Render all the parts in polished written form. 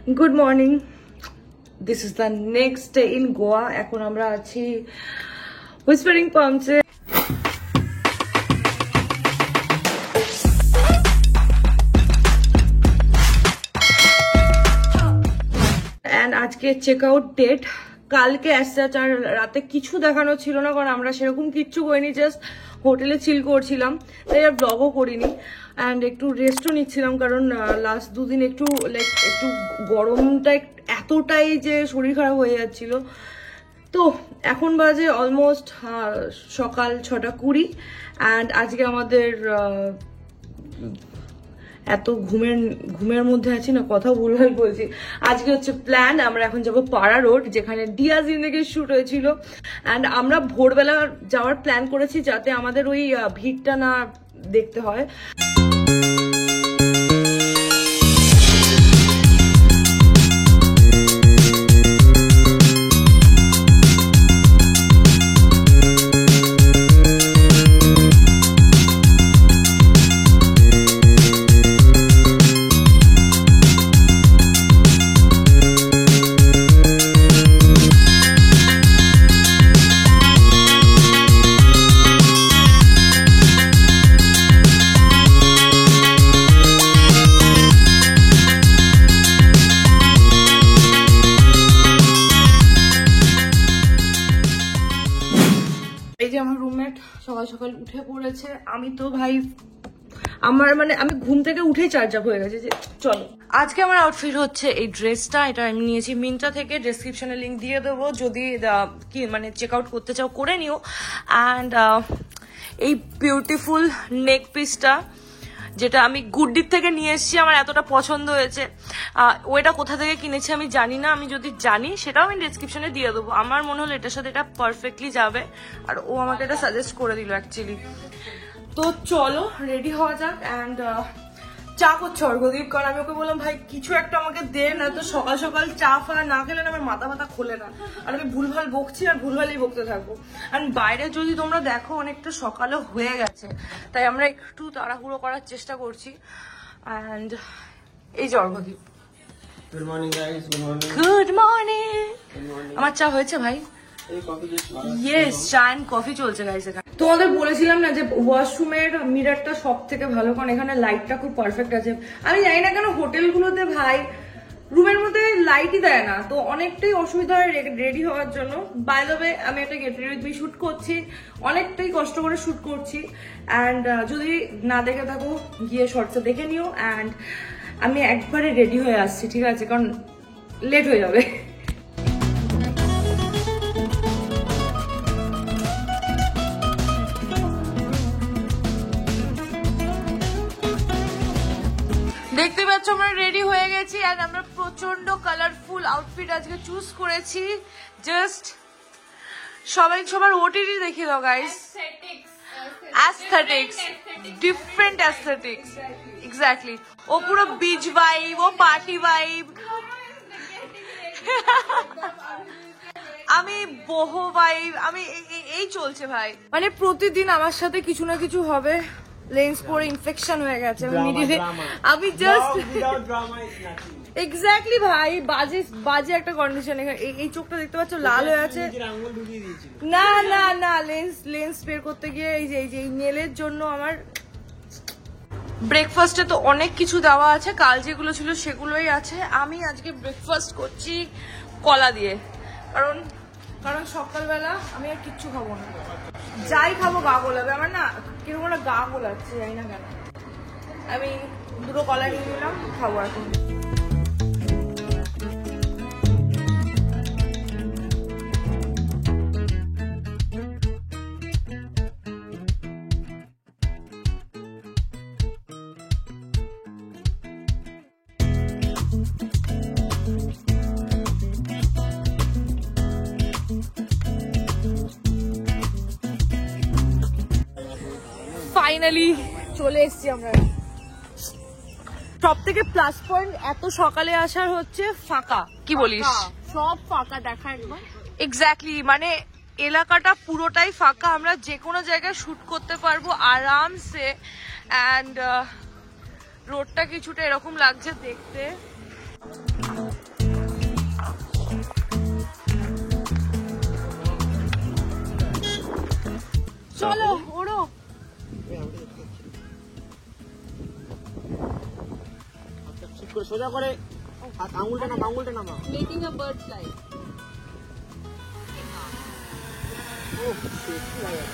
Good morning, this is the next day in Goa. এখন আমরা আছি হুইসপারিং পাম্পসে। অ্যান্ড আজকে চেক আউট ডেট। কালকে অ্যাজ আর রাতে কিছু দেখানো ছিল না, কারণ আমরা সেরকম কিচ্ছু করিনি, জাস্ট হোটেলে চিল করছিলাম, তাই আর ব্লগও করিনি। অ্যান্ড একটু রেস্টও নিচ্ছিলাম, কারণ লাস্ট দুদিন একটু একটু গরমটা এতটাই যে শরীর খারাপ হয়ে যাচ্ছিল। তো এখন বাজে অলমোস্ট সকাল 6:20। অ্যান্ড আজকে আমাদের এত ঘুমের মধ্যে আছি না, কথা ভুলভাল বলছি। আজকে হচ্ছে প্ল্যান, আমরা এখন যাব পাড়া রোড, যেখানে ডিয়া জিন্দেগির শুট হয়েছিল। অ্যান্ড আমরা ভোরবেলা যাওয়ার প্ল্যান করেছি, যাতে আমাদের ওই ভিড়টা না দেখতে হয়। আমার রুমমেট সকাল সকাল উঠে পড়েছে। আমি তো ভাই আমি ঘুম থেকে উঠেই চার্জ আপ হয়ে গেছে যে চলো। আজকে আমার আউটফিট হচ্ছে এই ড্রেসটা, এটা আমি নিয়েছি মিন্ত্রা থেকে, ডেসক্রিপশনে লিঙ্ক দিয়ে দেবো, যদি কি চেক আউট করতে চাও করে নিও। অ্যান্ড এই বিউটিফুল নেক পিসটা, যেটা আমি গুড্ডির থেকে নিয়ে এসেছি, আমার এতটা পছন্দ হয়েছে। ওইটা কোথা থেকে কিনেছি আমি জানি না, আমি যদি জানি সেটাও আমি ডেসক্রিপশনে দিয়ে দেবো। আমার মনে হলো এটার সাথে এটা পারফেক্টলি যাবে, আর ও আমাকে এটা সাজেস্ট করে দিল অ্যাকচুয়ালি। তো চলো রেডি হওয়া যাক। অ্যান্ড চা করছে অর্ঘদীপ, কারণ আমি ওকে বললাম ভাই কিছু একটা আমাকে দে না, তো সকাল সকাল চা ফা না খেলে না আমার মাথা খোলে না, আর আমি ভুলভাল বকছি আর ভুলভালই বকতে থাকবো। অ্যান্ড বাইরে যদি তোমরা দেখো অনেকটা সকালও হয়ে গেছে, তাই আমরা একটু তাড়াহুড়ো করার চেষ্টা করছি। অ্যান্ড এই যে Arghadeep, good morning guys. Good morning. আমার চা হয়েছে ভাই? ইয়েস, চা এন্ড কফি চলছে গাইস এখানে। তোমাদের বলেছিলাম না যে ওয়াশরুমের মিররটা সব থেকে ভালো, কারণ এখানে লাইটটা খুব পারফেক্ট আছে। আমি জানি না কেন হোটেলগুলোতে ভাই রুমের মধ্যে লাইটই দেয় না, তো অনেকটাই অসুবিধা হয় রেডি হওয়ার জন্য। বাই দ্য ওয়ে, আমি একটা get ready with me shoot করছি, অনেকটাই কষ্ট করে শুট করছি। অ্যান্ড যদি না দেখে থাকো গিয়ে শর্টসে দেখে নিও। অ্যান্ড আমি একবারে রেডি হয়ে আসছি, ঠিক আছে, কারণ লেট হয়ে যাবে। দেখতে পাচ্ছ আমরা রেডি হয়ে গেছি। আর আমরা প্রচন্ড কালারফুল আউটফিট আজকে চুজ করেছি। জাস্ট সবার ওটিটি দেখিয়ে দাও guys. Aesthetics, different aesthetics, exactly. ও পুরো বিচ ভাইব, ও পার্টি ভাইব, আমি বহু ভাইব, আমি এই চলছে ভাই। মানে প্রতিদিন আমার সাথে কিছু না কিছু হবে। লেন্স পরে ইনফেকশন হয়ে গেছে, আমি জাস্ট এক্স্যাক্টলি ভাই, বাজে একটা কন্ডিশন। এই চোখটা দেখতে পাচ্ছ লাল হয়ে আছে। না না না, লেন্স বের করতে গিয়ে এই যে নেলের জন্য আমার। ব্রেকফাস্টে তো অনেক কিছু দেওয়া আছে, কাল যেগুলো ছিল সেগুলোই আছে। আমি আজকে ব্রেকফাস্ট করছি কলা দিয়ে, কারণ সকালবেলা আমি আর কিচ্ছু খাবো না, যাই খাবো গা গোলাবে আমার। না কিরকম একটা গা গোলাচ্ছে, জানি না কেন। আমি দুটো কলা নিয়ে নিলাম, খাবো এখন। ফাইনালি চলে এসছি আমরা। সব থেকে প্লাস পয়েন্ট এত সকালে আসার হচ্ছে ফাঁকা, কি বলিস? সব ফাঁকা দেখা একবার। এক্স্যাক্টলি, মানে এলাকাটা পুরোটাই ফাঁকা, আমরা যে কোনো জায়গায় শুট করতে পারবো আরামসে। অ্যান্ড রোডটা কিছুটা এরকম লাগছে দেখতে। সোজা করে আঙুলটা নামা Making a bird fly. ও সেক্সি লাগে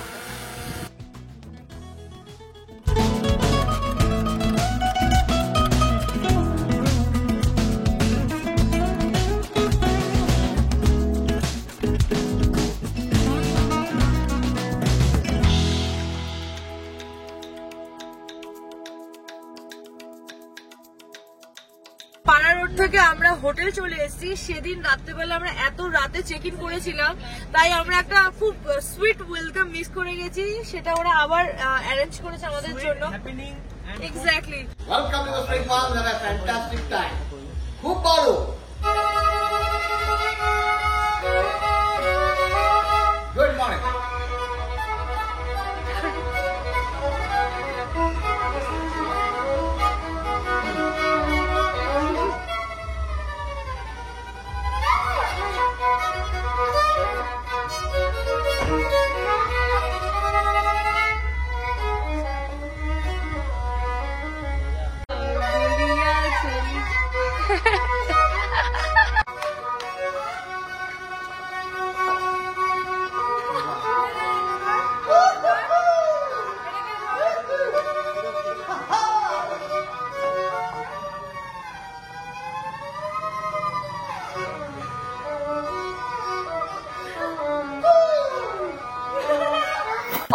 পাড়া রোড থেকে আমরা হোটেল চলে এসেছি। সেদিন রাত্রেবেলা আমরা এত রাতে চেক ইন করেছিলাম, তাই আমরা একটা খুব সুইট ওয়েলকাম মিস করে গেছি। সেটা ওরা আবার অ্যারেঞ্জ করেছে আমাদের জন্য। Exactly. Welcome to the spring farm, have a fantastic time. খুব ভালো। Good morning.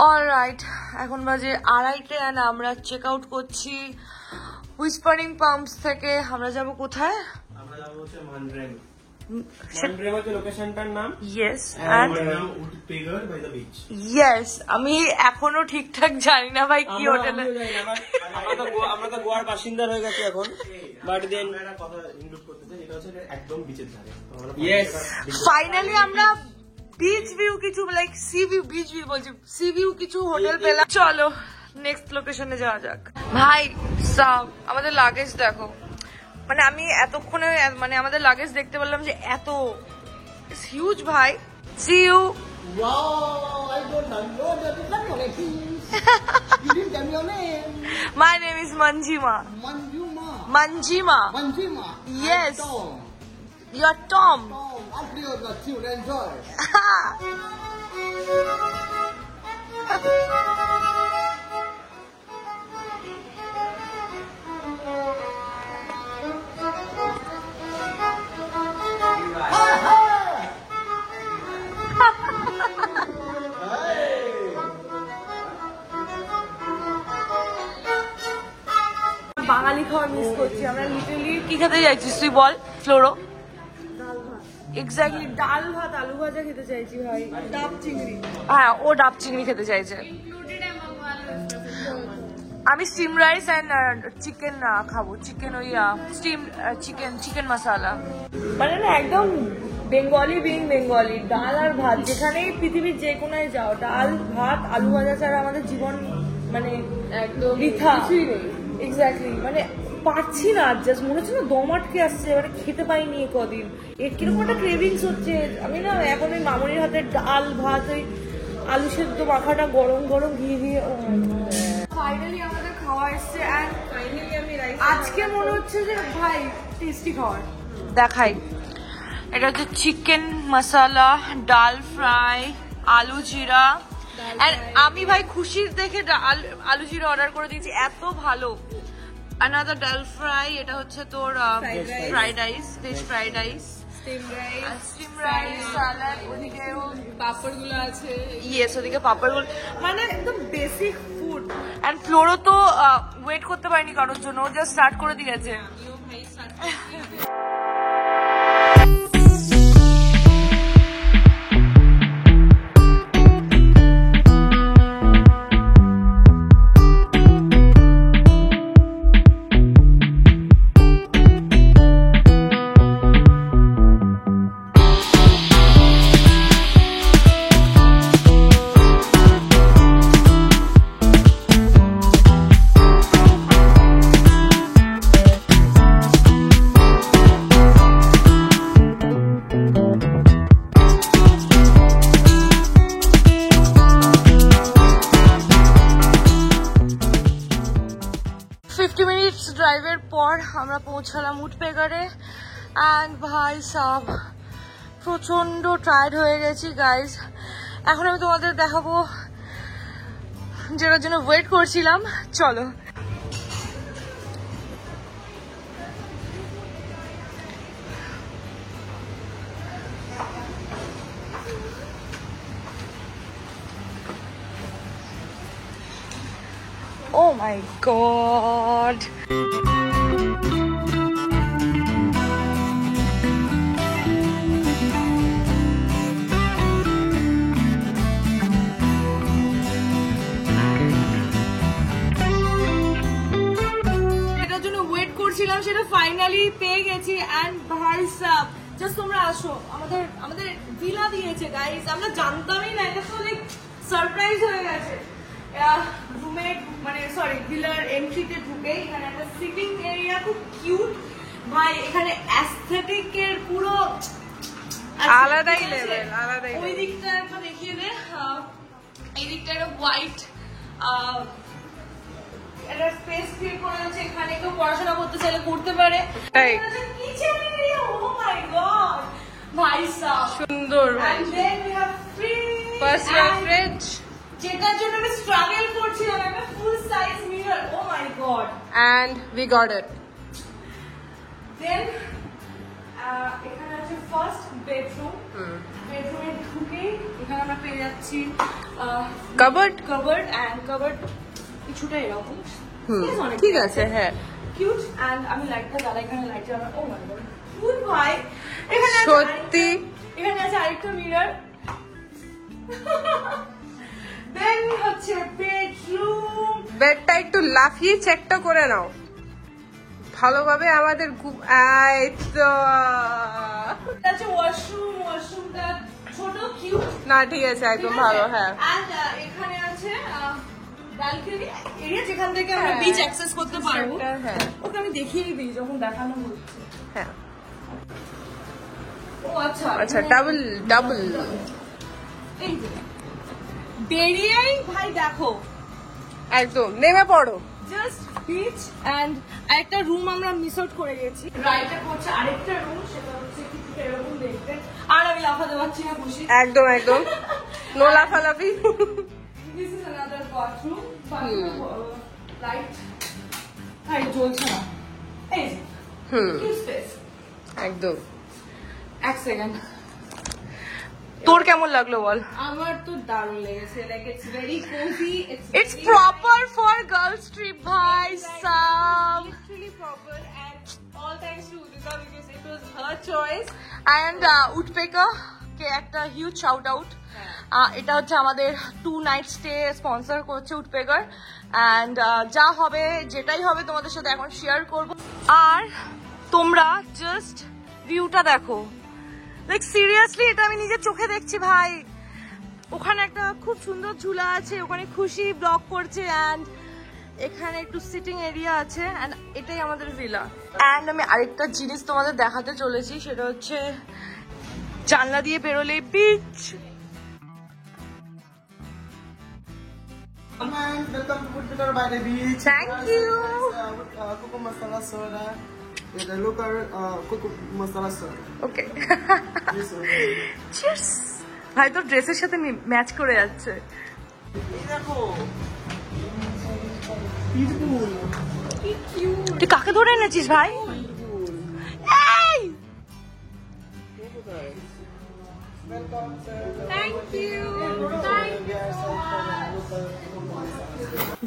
অলরাইট, এখন বাজে 2:30 and আমরা চেক আউট করছি হুইসপারিং পাম্পস থেকে। আমরা যাব কোথায়? আমরা যাব হচ্ছে মানড্রেম। মানড্রেম হচ্ছে লোকেশনটার নাম। Yes, and Woodpecker by the beach. Yes, আমি এখনো ঠিকঠাক জানি না ভাই কি হোটেলে। আমরা তো গোয়ার বাসিন্দা হয়ে গেছি এখন, বাট দেন একটা কথা ইনক্লুড করতে চাই, এটা হচ্ছে একদম বিচের ধারে। ইয়েস, ফাইনালি আমরা বিচ ভিউ কিছু like C view, beach view বলছি, সি ভিউ কিছু হোটেল পেলাম। চলো নেক্সট লোকেশনে যাওয়া যাক। ভাই সাব, আমাদের লাগেজ দেখো। মানে আমি এতক্ষণে মানে আমাদের লাগেজ দেখতে পারলাম যে এত হিউজ ভাই। See you. Wow, I don't know that is not your name. You didn't tell me your name. My name is Manjima. Manjuma. Manjima. Yes. I'm Tom. You're Tom. Tom, I'll play with the tune. Enjoy. বাঙালি খাবার miss করছি আমরা literally. কি খেতে চাইছিস তুই বল fluoro? Exactly, ডাল ভাত আলু ভাজা খেতে চাইছি ভাই। ডাব চিংড়ি। হ্যাঁ, ও ডাব চিংড়ি খেতে চাইছে। আমি স্টিম রাইস এন্ড চিকেন খাবো। চিকেন ওই স্টিম চিকেন মশালা। মানে না একদম বেঙ্গলি বিং বেঙ্গলি। ডাল আর ভাত, যেখানেই পৃথিবীর যে কোনায় যাও, ডাল ভাত আলু ভাজা ছাড়া আমাদের জীবন মানে একদম বৃথা। এক্স্যাক্টলি, মানে পারছি না, জাস্ট মনে হচ্ছে না দম আটকে আসছে, মানে খেতে পাইনি কদিন। এর কিরকম একটা ক্রেভিংস হচ্ছে। আমি না এখন ওই মামনির হাতে ডাল ভাত, ওই আলু সেদ্ধ মাখাটা গরম গরম ঘি দিয়ে। ফাইনালি আমাদের খাওয়া এসছে এন্ড ফাইনালি আমি রাইস। আজকে মনে হচ্ছে যে ভাই টেস্টি খাবার দেখাই। এটা হচ্ছে চিকেন মশালা, ডাল ফ্রাই, আলু জিরা। আমি ভাই খুশির দেখে আলু জিরা অর্ডার করে দিয়েছি, এত ভালো। another ডাল ফ্রাই, এটা হচ্ছে তোর fried rice, veg fried rice, steam rice, salad, ওদিকে পাপড় গুলো আছে। ইয়েস, ওদিকে পাপড় গুলো, মানে একদম বেসিক ফুড। এন্ড ফ্লোরো তো ওয়েট করতে পারিনি কারোর জন্য, ও জাস্ট স্টার্ট করে দিয়েছে। আমরা পৌঁছালাম উডপেগারে অ্যান্ড ভাই সাব প্রচন্ড টায়ার্ড হয়ে গেছি গাইজ। এখন আমি তোমাদের দেখাবো যেটার জন্য ওয়েট করছিলাম, চলো। Oh my god. সেটা ফাইনালি পেয়ে গেছি এন্ড ভাই সাব জাস্ট তোমরা আসো, আমাদের ভিলা দিয়েছে গাইস, আমরা জানতামই না, এটা তো লাইক সারপ্রাইজ হয়ে গেছে। রুমে মানে সরি ভিলার এন্ট্রিতে ঢুকে এখানে একটা সিটিং এরিয়া খুব কিউট ভাই, এখানে অ্যাস্থেটিক এর পুরো আলাদাই লেভেল, আলাদাই। ওই দিকটা একটু দেখিয়ে দে, এই দিকটা একটা হোয়াইট একটা স্পেস ক্রিয়েট করা হয়েছে, এখানে কেউ পড়াশোনা করতে চাইলে করতে পারে। Kitchen area, O my god ভাই সাব সুন্দর। and then we have fridge, Personal fridge, যেটার জন্য আমি স্ট্রাগল করছিলাম, একটা full size mirror, oh my God. and we got it. Then এখানে আছে ফার্স্ট বেডরুম, বেডরুমে ঢুকে এখানে আমরা পেয়ে যাচ্ছি Cupboard, এন্ড কাভার্ড কিছুটা এরকম ঠিক আছে, হ্যাঁ কিউট। এন্ড আমি লাইটটা জ্বালাই, এখানে লাইট জ্বালা, ও মাই গড কিউট ভাই। এখানে আছে সত্যি। এখানে আছে আরেকটা মিরর। দেন হচ্ছে বেডরুম, বেডটা একটু লাফিয়ে চেকটা করে নাও ভালোভাবে আমাদের। এই তো আছে ওয়াশরুম, ওয়াশরুমটা ছোট কিউট না, ঠিক আছে, একদম ভালো, হ্যাঁ। এন্ড এখানে আছে ব্যালকনি এরিয়া, যেখান থেকে আমরা হ্যাঁ। বিচ অ্যাক্সেস করতে পারবো। হ্যাঁ ওকে আমি দেখিয়ে দিই যখন দেখানো হচ্ছে। হ্যাঁ। ও আচ্ছা আচ্ছা, ডাবল ডাবল। এই যে বেরিয়েই ভাই দেখো একদম নেমে পড়ো। জাস্ট বিচ এন্ড একটা রুম আমরা মিস আউট করে গেছি, রাইটে পড়ছে আরেকটা রুম, সেটা হচ্ছে কিছুটা এরকম দেখতে। আর আমি লাফাতে পারছি না, খুশি। একদম একদম নো লাফালাফি। This is another bathroom. Light. হাই জ্বলছে না। এই যে cute space. একদম। এক সেকেন্ড। তোর কেমন লাগলো বল? আমার তো দারুণ লেগেছে, like it's very cosy, It's proper for girls trip, bhai Sam. It's really proper and all thanks to Udita because it was her choice. And Udpeka কে একটা হিউজ শাউট আউট। এটা হচ্ছে আমাদের 2 নাইট স্টে স্পন্সর করছে উডপেগার। And যা হবে যেটাই হবে তোমাদের সাথে এখন শেয়ার করব। আর তোমরা জাস্ট ভিউটা দেখো, লাইক সিরিয়াসলি এটা আমি নিজের চোখে দেখছি ভাই। ওখানে একটা খুব সুন্দর ঝুলা আছে, ওখানে খুশি ব্লগ করছে অ্যান্ড এখানে একটু সিটিং এরিয়া আছে অ্যান্ড এটাই আমাদের ভিলা। অ্যান্ড আমি আরেকটা জিনিস তোমাদের দেখাতে চলেছি, সেটা হচ্ছে জানলা দিয়ে বেরোলে beach. Welcome to Woodpecker by the beach. Thank you. Coco masala soda. Yeah, the local coco masala soda. Okay This one. Cheers. ভাই তোর ড্রেসের সাথে ম্যাচ করে যাচ্ছে। এই দেখো। Beautiful. তুই কাকে ধরে এনেছিস ভাই? এই Welcome, sir. Thank you. Thank you so much.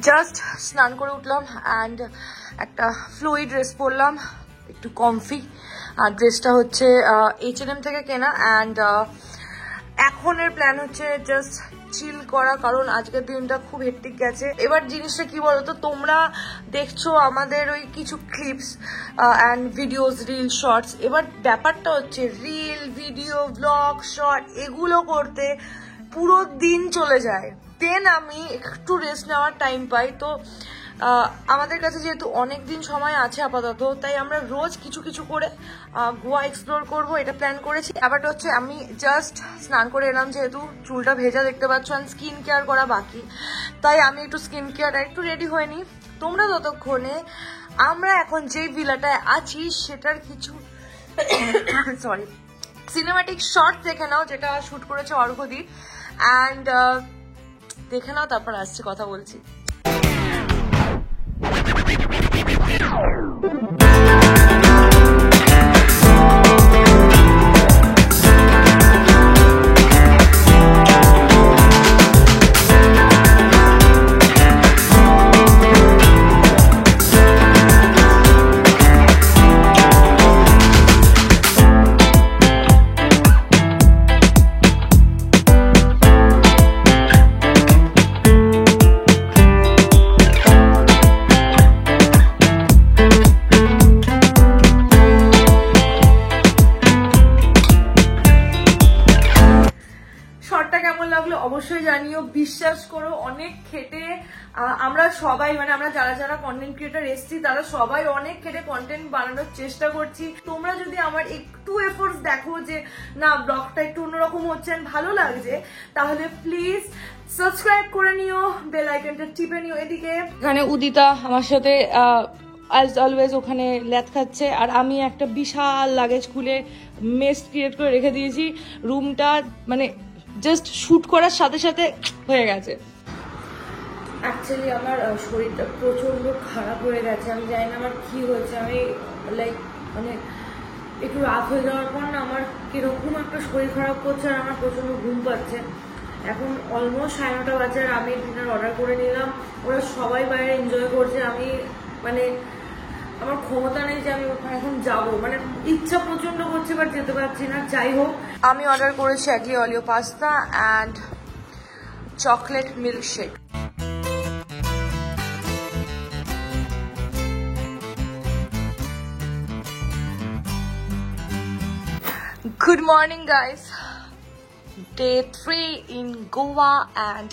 Just স্নান করে উঠলাম অ্যান্ড একটা ফ্লোই ড্রেস পরলাম, একটু কমফি। আর ড্রেসটা হচ্ছে H&M থেকে কেনা। অ্যান্ড এখনের প্ল্যান হচ্ছে জাস্ট চিল করা, কারণ আজকের দিনটা খুব হেক্টিক গেছে। এবার জিনিসটা কি বলতো, তোমরা দেখছো আমাদের ওই কিছু clips and videos, reel, shorts. এবার ব্যাপারটা হচ্ছে রিল, ভিডিও, ব্লগ, শর্ট এগুলো করতে পুরো দিন চলে যায়। দেন আমি একটু রেস্ট নেওয়ার টাইম পাই। তো আমাদের কাছে যেহেতু অনেক দিন সময় আছে আপাতত, তাই আমরা রোজ কিছু কিছু করে গোয়া এক্সপ্লোর করব, এটা প্ল্যান করেছি। ব্যাপারটা হচ্ছে আমি জাস্ট স্নান করে এলাম, যেহেতু চুলটা ভেজা দেখতে পাচ্ছ, আর স্কিন কেয়ার করা বাকি, তাই আমি একটু স্কিন কেয়ার একটু রেডি হয়ে নিই। তোমরা ততক্ষণে আমরা এখন যে ভিলাটায় আছি সেটার কিছু সরি সিনেম্যাটিক শর্ট দেখে নাও, যেটা শুট করেছে অর্ঘদীপ। অ্যান্ড দেখে নাও, তারপর আসছি, কথা বলছি। অবশ্যই জানিও। বিশ্বাস করো, অনেক খেটে আমরা সবাই, মানে আমরা যারা যারা কন্টেন্ট ক্রিয়েটার এসছি তারা সবাই অনেক খেটে কন্টেন্ট বানানোর চেষ্টা করছি। তোমরা যদি আমার একটু এফোর্টস দেখো যে না ব্লগটা একটু অন্যরকম হচ্ছে, ভালো লাগছে, তাহলে প্লিজ সাবস্ক্রাইব করে নিও, বেল আইকনটা টিপে নিও। এদিকে এখানে উদিতা আমার সাথে অ্যাজ অলওয়েজ ওখানে ল্যাথ খাচ্ছে, আর আমি একটা বিশাল লাগেজ খুলে মেস ক্রিয়েট করে রেখে দিয়েছি। রুমটা মানে জাস্ট শুট করার সাথে সাথে হয়ে গেছে। অ্যাকচুয়ালি আমার শরীরটা প্রচন্ড খারাপ হয়ে গেছে, আমি জানি না আমার কি হয়েছে। আমি লাইক মানে একটু রাত হয়ে যাওয়ার পর না আমার কিরকম একটা শরীর খারাপ করছে, আর আমার প্রচন্ড ঘুম পাচ্ছে। এখন অলমোস্ট 9:30 বাজে, আর আমি ডিনার অর্ডার করে নিলাম। ওরা সবাই বাইরে এনজয় করছে, আমি মানে আমার ক্ষমতা নেই যে আমি ওখানে এখন যাবো, মানে ইচ্ছা প্রচন্ড করছে বাট যেতে পারছি না। যাই হোক, আমি অর্ডার করেছি aglio olio pasta and chocolate milkshake. Good morning guys, day 3 in Goa and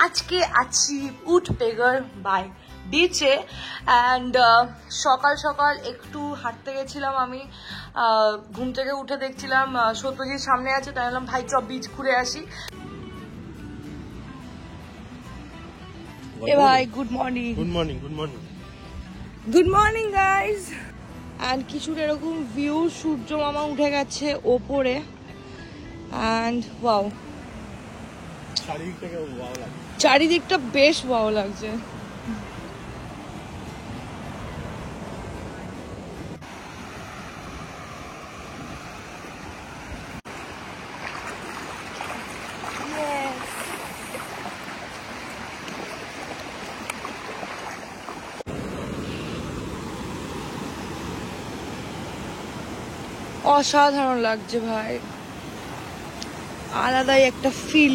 আজকে আছি উডপেগার বাই বিচে। অ্যান্ড সকাল সকাল একটু হাঁটতে গেছিলাম আমি, ঘুম থেকে উঠে দেখছিলাম সত্যজিৎ সামনে আছে, তাই বললাম ভাই চ বিচ ঘুরে আসি। এ ভাই good morning. Good morning, good morning, good morning guys. And কিছুর এরকম ভিউ, সূর্য মামা উঠে গেছে ওপরে। অ্যান্ড ওয়াও, চারিদিকটা বেশ ওয়াও লাগছে। অসাধারণ লাগছে ভাই, আলাদাই একটা ফিল।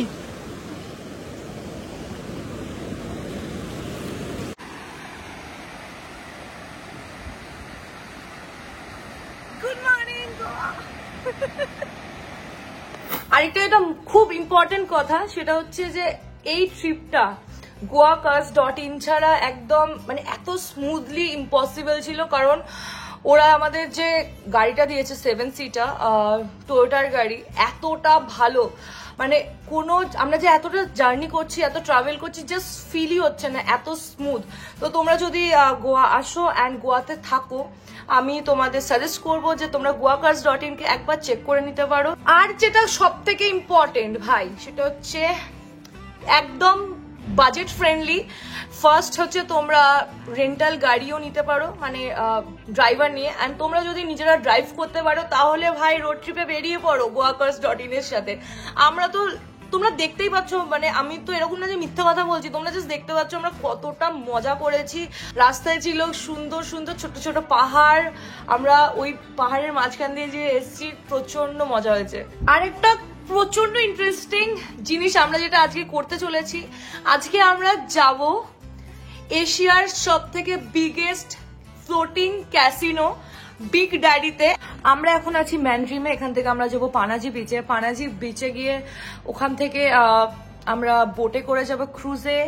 Good morning Goa. আরেকটা এটা খুব ইম্পর্টেন্ট কথা, সেটা হচ্ছে যে এই ট্রিপটা goacars.in ছাড়া একদম মানে এত স্মুথলি ইম্পসিবল ছিল, কারণ ওরা আমাদের যে গাড়িটা দিয়েছে 7 সিটার টয়োটার গাড়ি, এতটা ভালো, মানে কোনো আমরা যে এতটা জার্নি করছি, এত ট্রাভেল করছি, জাস্ট ফিলই হচ্ছে না, এত স্মুথ। তো তোমরা যদি গোয়া আসো অ্যান্ড গোয়াতে থাকো, আমি তোমাদের সাজেস্ট করবো যে তোমরা goacars.in কে একবার চেক করে নিতে পারো। আর যেটা সব থেকে ইম্পর্টেন্ট ভাই, সেটা হচ্ছে একদম বাজেট ফ্রেন্ডলি। ফার্স্ট হচ্ছে তোমরা রেন্টাল গাড়িও নিতে পারো, মানে ড্রাইভার নিয়ে। অ্যান্ড তোমরা যদি নিজেরা ড্রাইভ করতে পারো তাহলে ভাই রোড ট্রিপে বেরিয়ে পড়ো goacars.in এর সাথে। আমরা তো তোমরা দেখতেই পাচ্ছ, মানে আমি তো এরকম না যে মিথ্যা কথা বলছি, তোমরা জাস্ট দেখতে পাচ্ছ আমরা কতটা মজা করেছি। রাস্তায় ছিল সুন্দর সুন্দর ছোট ছোট পাহাড়, আমরা ওই পাহাড়ের মাঝখান দিয়ে যে এসছি, প্রচন্ড মজা হয়েছে। আরেকটা প্রচন্ড ইন্টারেস্টিং জিনিস আমরা যেটা আজকে করতে চলেছি, আজকে আমরা যাব এশিয়ার সব থেকে বিগেস্ট ফ্লোটিং ক্যাসিনো বিগ ড্যাডিতে। আমরা এখন আছি ম্যানড্রিমে, এখান থেকে আমরা যাবো পানাজি বিচে। পানাজি বিচে গিয়ে ওখান থেকে আমরা বোটে করে যাব ক্রুজে।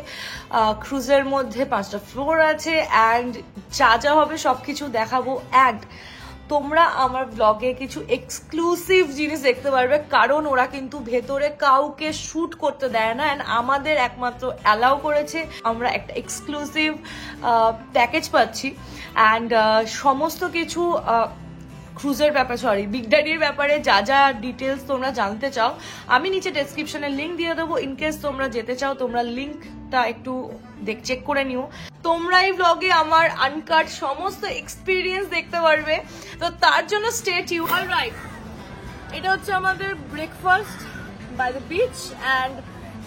ক্রুজের মধ্যে 5টা ফ্লোর আছে, অ্যান্ড যা যা হবে সবকিছু দেখাবো। অ্যান্ড তোমরা আমার ব্লগে কিছু এক্সক্লুসিভ জিনিস দেখতে পারবে, কারণ ওরা কিন্তু ভেতরে কাউকে শুট করতে দেয় না, এন্ড আমাদের একমাত্র অ্যালাউ করেছে। আমরা একটা এক্সক্লুসিভ প্যাকেজ পাচ্ছি, অ্যান্ড সমস্ত কিছু ক্রুজের ব্যাপারে, সরি বিগ ড্যাডির ব্যাপারে যা যা ডিটেলস তোমরা জানতে চাও, আমি নিচে ডেসক্রিপশনে লিঙ্ক দিয়ে দেবো। ইনকেস তোমরা যেতে চাও, তোমরা লিঙ্কটা একটু চেক করে নিও। তোমরা এই ব্লগে আমার আনকাট সমস্ত এক্সপিরিয়েন্স দেখতে পারবে, তো তার জন্য স্টে টিউন। অলরাইট, এটা হচ্ছে আমাদের breakfast by the beach, and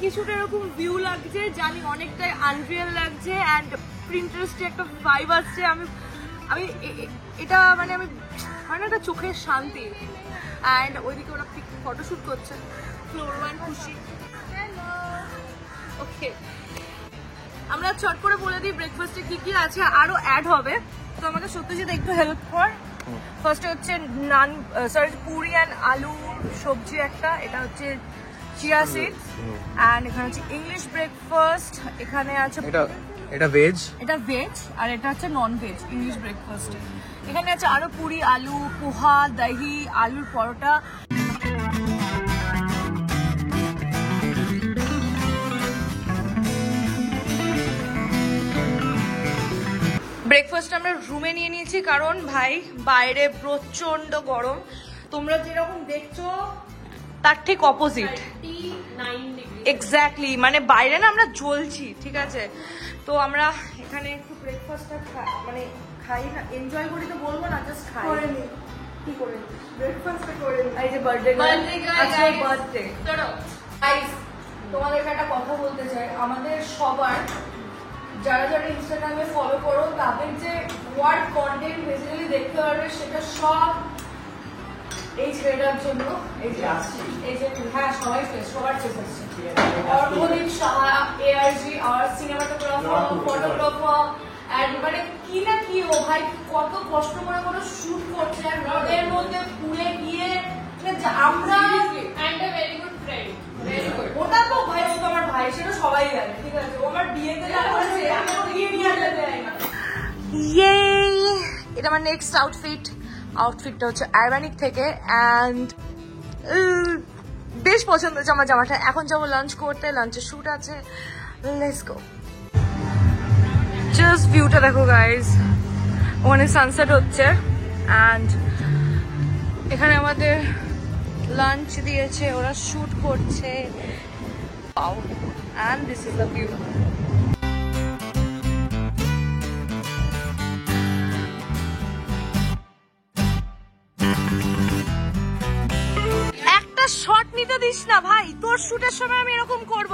কিছুটা এরকম ভিউ লাগছে, জানি অনেকটাই আনরিয়েল লাগছে, অ্যান্ড প্রিন্টারেস্টে একটা ভাইব আসছে। আমি এটা মানে আমি একটা চোখের শান্তি। অ্যান্ড ওইদিকে ওরা ফটোশুট করছে। ফ্লোর 1 খুশি। ওকে, আমরা চট করে বলে দিই ব্রেকফাস্টে কি কি আছে, আরো অ্যাড হবে। তো আমাকে সত্যজিৎ একটু হেল্প কর। ফার্স্টে হচ্ছে নান, সরি পুরি অ্যান্ড আলু সবজি একটা, এটা হচ্ছে চিয়া সিডস, অ্যান্ড এখানে হচ্ছে ইংলিশ ব্রেকফাস্ট, এখানে আছে এটা ভেজ, এটা ভেজ, আর এটা হচ্ছে নন ভেজ ইংলিশ ব্রেকফাস্ট। এখানে আছে আরো পুরি, আলু, পোহা, দহি, আলুর পরোটা। ব্রেকফাস্ট আমরা রুমে নিয়ে নিয়েছি, কারণ ভাই বাইরে প্রচন্ড গরম। তোমরা যেরকম দেখছো তার ঠিক অপোজিট, এক্স্যাক্টলি, মানে বাইরে না আমরা জ্বলছি, ঠিক আছে। তো আমরা এখানে একটু ব্রেকফাস্টটা মানে খাই না, এনজয় করি তো বলবো না, জাস্ট খাই। কি করে ব্রেকফাস্টটা করে এই যে বার্থডে আজকে বার্থডে। চলো গাইস, তোমাদেরকে একটা কথা বলতে চাই, আমাদের সবার যারা যারা ইনস্টাগ্রামে ফলো করো, তাদের যে ওয়ার্ক কন্টেন্ট বেসিক্যালি দেখতে পারবে, সেটা সব এই ছেলেটার জন্য। এই যে হ্যাঁ, সবাই সবার ফেস আসছে। অর্ঘদীপ সাহা, এআরজি, আর সিনেমাটোগ্রাফার, ফটোগ্রাফার, এন্ড মানে কি না কি, ও ভাই কত কষ্ট করে কোনো শুট করছে, আর রোদের মধ্যে পুড়ে গিয়ে আমরা and a very good friend. ওটা তো ভাই, ও তো আমার ভাই, সেটা সবাই জানে, ঠিক আছে। ও আমার বিয়েতে যা করেছে, আমি তো বিয়ে নিয়ে আসতে চাই না। ইয়ে, এটা আমার নেক্সট আউটফিটটা হচ্ছে আরবানিক থেকে, অ্যান্ড বেশ পছন্দ হচ্ছে আমার জামাটা। এখন যাবো লাঞ্চ করতে, লাঞ্চের শুট আছে, লেটস গো। জাস্ট ভিউটা দেখো গাইজ, ওখানে সানসেট হচ্ছে, অ্যান্ড এখানে আমাদের লাঞ্চ দিয়েছে, ওরা শুট করছে, and this is the view. একটা শট নিতে দিস না ভাই, তোর শুটের সময় আমি এরকম করব,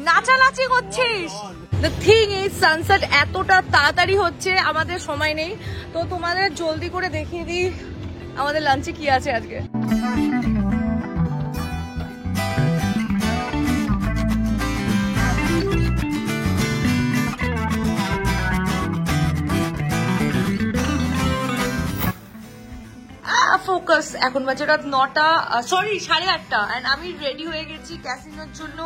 নাচানাচি করছিস। দ্য থিং ইজ, সানসেট এতটা তাড়াতাড়ি হচ্ছে, আমাদের সময় নেই, তো তোমাদের জলদি করে দেখিয়ে দিই আমাদের লাঞ্চে কি আছে আজকে। ফোকাস, এখন বাজে রাত 9টা, সরি 8:30, এন্ড আমি রেডি হয়ে গেছি ক্যাসিনোর জন্য।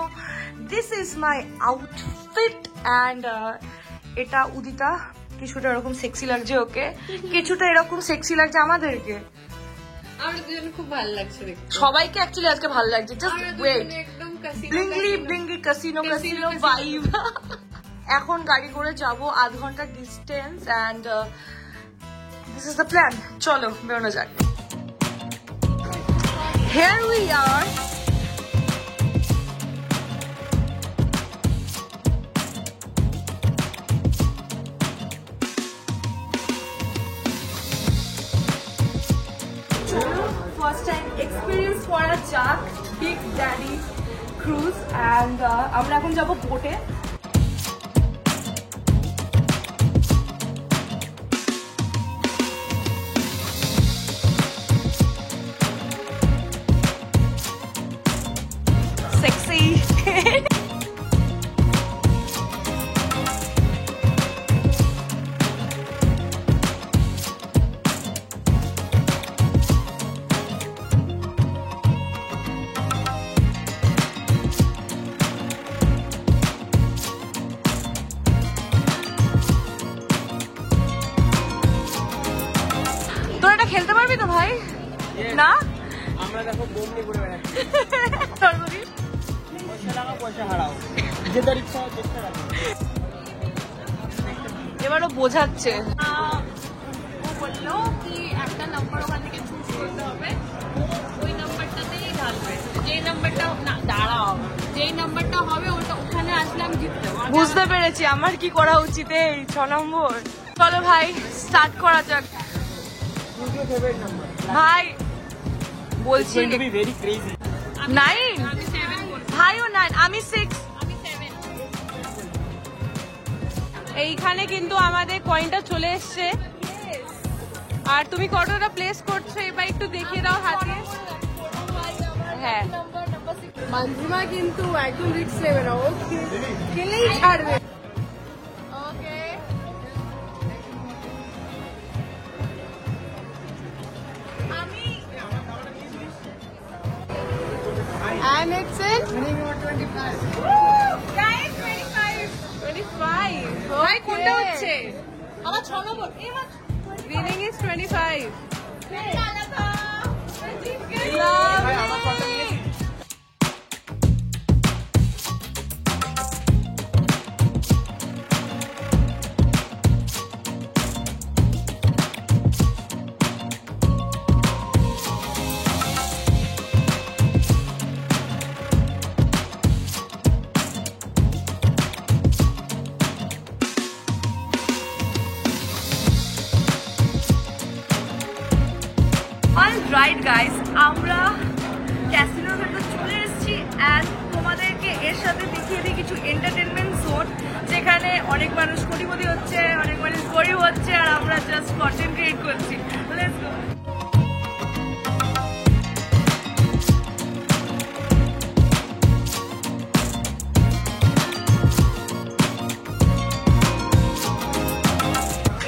This is my outfit, and এটা উদিতা, কিছুটা এরকম সেক্সি লাগছে ওকে, কিছুটা এরকম সেক্সি লাগছে আমাদেরকে। আমার দুজন খুব ভালো লাগছে দেখতে, সবাইকে অ্যাকচুয়ালি আজকে ভালো লাগছে। জাস্ট ওয়েট, একদম ব্লিঙ্গলি কাসিনো ভাইব। এখন গাড়ি করে যাব 1/2 ঘন্টার distance, and this is the plan. চলো বেরোনো যাক। Here we are. First time experience করা যাক বিগ ড্যাডি ক্রুজ, অ্যান্ড আমরা এখন যাব বোটে। না আমরা দেখো বোম নিয়ে ঘুরে বেড়াচ্ছি। সর্বদীপ পয়সা লাগাও, পয়সা হারাও, যেটার ইচ্ছা হয় চেষ্টা রাখো। এবারও বোঝাচ্ছে। ও বললো কি একটা নাম্বার ওখান থেকে চুজ করতে হবে, ওই নাম্বারটাতেই ঢালবে। যেই নাম্বারটা না দাঁড়াও, যেই নাম্বারটা হবে ওটা ওখানে আসলাম জিততে। বুঝতে পেরেছি আমার কি করা উচিত। এই 6 নম্বর। চলো ভাই স্টার্ট করা যাক। ভাই বলছি It's going to be very crazy. 9 আমি 7 করবো। ভাইও 9 আমি 6। আমি 7। এইখানে কিন্তু আমাদের কয়েনটা চলে এসছে আর তুমি কতটা প্লেস করছো এবার একটু দেখিয়ে দাও হাতে। হ্যাঁ মানজিমা কিন্তু একদম রিস্ক নেবে না, ও খেলেই ছাড়বে। ওকে আমি and it's in 25. Guys 25. 25 ভাই কোনটা হচ্ছে? আমার 6 নম্বর। Winning is 25। অলরাইট গাইস, আমরা ক্যাসিনোর ভেতর চলে এসেছি অ্যান্ড তোমাদেরকে এর সাথে দেখিয়ে দিই কিছু এন্টারটেনমেন্ট জোন, যেখানে অনেক মানুষ কোটিপতি হচ্ছে, অনেক মানুষ গরিব হচ্ছে, আর আমরা জাস্ট কন্টেন্ট ক্রিয়েট করছি। Let's go.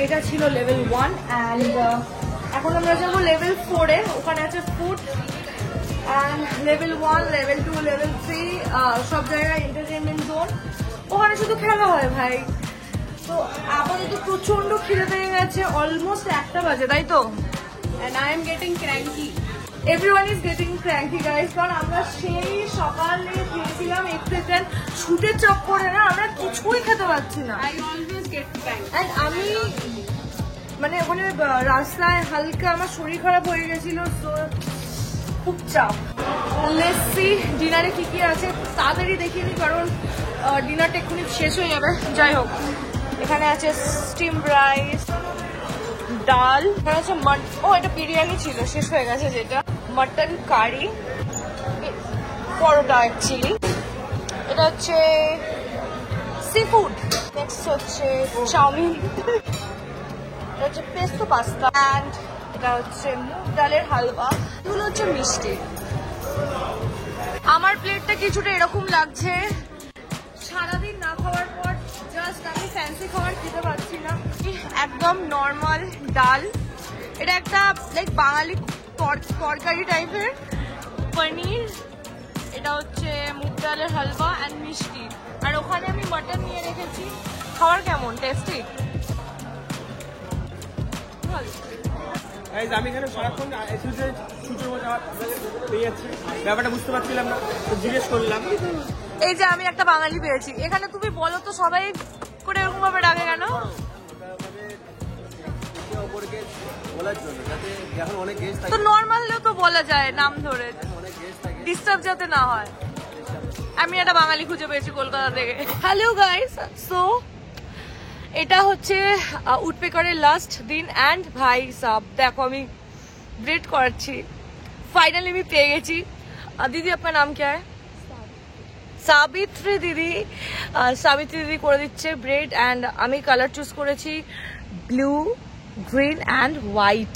এটা ছিল লেভেল 1 অ্যান্ড এখন আমরা যাবো লেভেল 4 এ। ওখানে আছে food and level 1, level 2, level 3 সব জায়গায় এন্টারটেনমেন্ট জোন। ওখানে শুধু খেলা হয় ভাই। তো আপাতত প্রচন্ড খিদে পেয়ে গেছে, অলমোস্ট 1টা বাজে, তাই তো? And I am getting cranky. Everyone is getting cranky guys, কারণ আমরা সেই সকালে খেয়েছিলাম এক্সপ্রেশন ছুটে চপ করে, না আমরা কিছুই খেতে পারছি না। I always get cranky. And আমি মানে ওখানে রাস্তায় হালকা আমার শরীর খারাপ হয়ে গেছিল, তো খুব চাপ। লেটসি ডিনারে কি কি আছে তাড়াতাড়ি দেখিয়ে নিই, কারণ ডিনারটা এক্ষুনি শেষ হয়ে যাবে। যাই হোক, এখানে আছে স্টিম রাইস, ডাল, এখানে আছে ও এটা বিরিয়ানি ছিল, শেষ হয়ে গেছে যেটা, মটন কারি, পরোটা অ্যাকচুয়ালি, এটা হচ্ছে সি ফুড, নেক্সট হচ্ছে চাউমিন, এটা হচ্ছে পেস্তো পাস্তা, অ্যান্ড এটা হচ্ছে মুগ ডালের হালুয়া, এগুলো হচ্ছে মিষ্টি। আমার প্লেটটা কিছুটা এরকম লাগছে, সারাদিন না খাওয়ার পর জাস্ট আমি ফ্যান্সি খাবার খেতে পারছি না। একদম নর্মাল ডাল, এটা একটা লাইক বাঙালি তরকারি টাইপের, পনির, এটা হচ্ছে মুগ ডালের হালুয়া অ্যান্ড মিষ্টি, আর ওখানে আমি মটন নিয়ে রেখেছি। খাবার কেমন? টেস্টি? আমি এখানে সারাক্ষণ সূর্যের মতো পেয়ে যাচ্ছি, ব্যাপারটা বুঝতে পারছিলাম না, তো জিজ্ঞেস করলাম। এই যে আমি একটা বাঙালি পেয়েছি এখানে, তুমি বলো তো সবাই করে এরকম ভাবে ডাকে কেন? তো নর্মালও তো বলা যায় নাম ধরে, ডিস্টার্ব যাতে না হয়। আমি একটা বাঙালি খুঁজে পেয়েছি কলকাতা থেকে। হ্যালো গাইস, সো এটা হচ্ছে উডপেকারের লাস্ট দিন অ্যান্ড ভাই সাব দেখো আমি ব্রেড করাচ্ছি, ফাইনালি আমি পেয়ে গেছি। দিদি আপনার নাম क्या है? সাবিত্রী দিদি। সাবিত্রী দিদি করে দিচ্ছে ব্রেড অ্যান্ড আমি কালার চুজ করেছি ব্লু, গ্রিন অ্যান্ড হোয়াইট।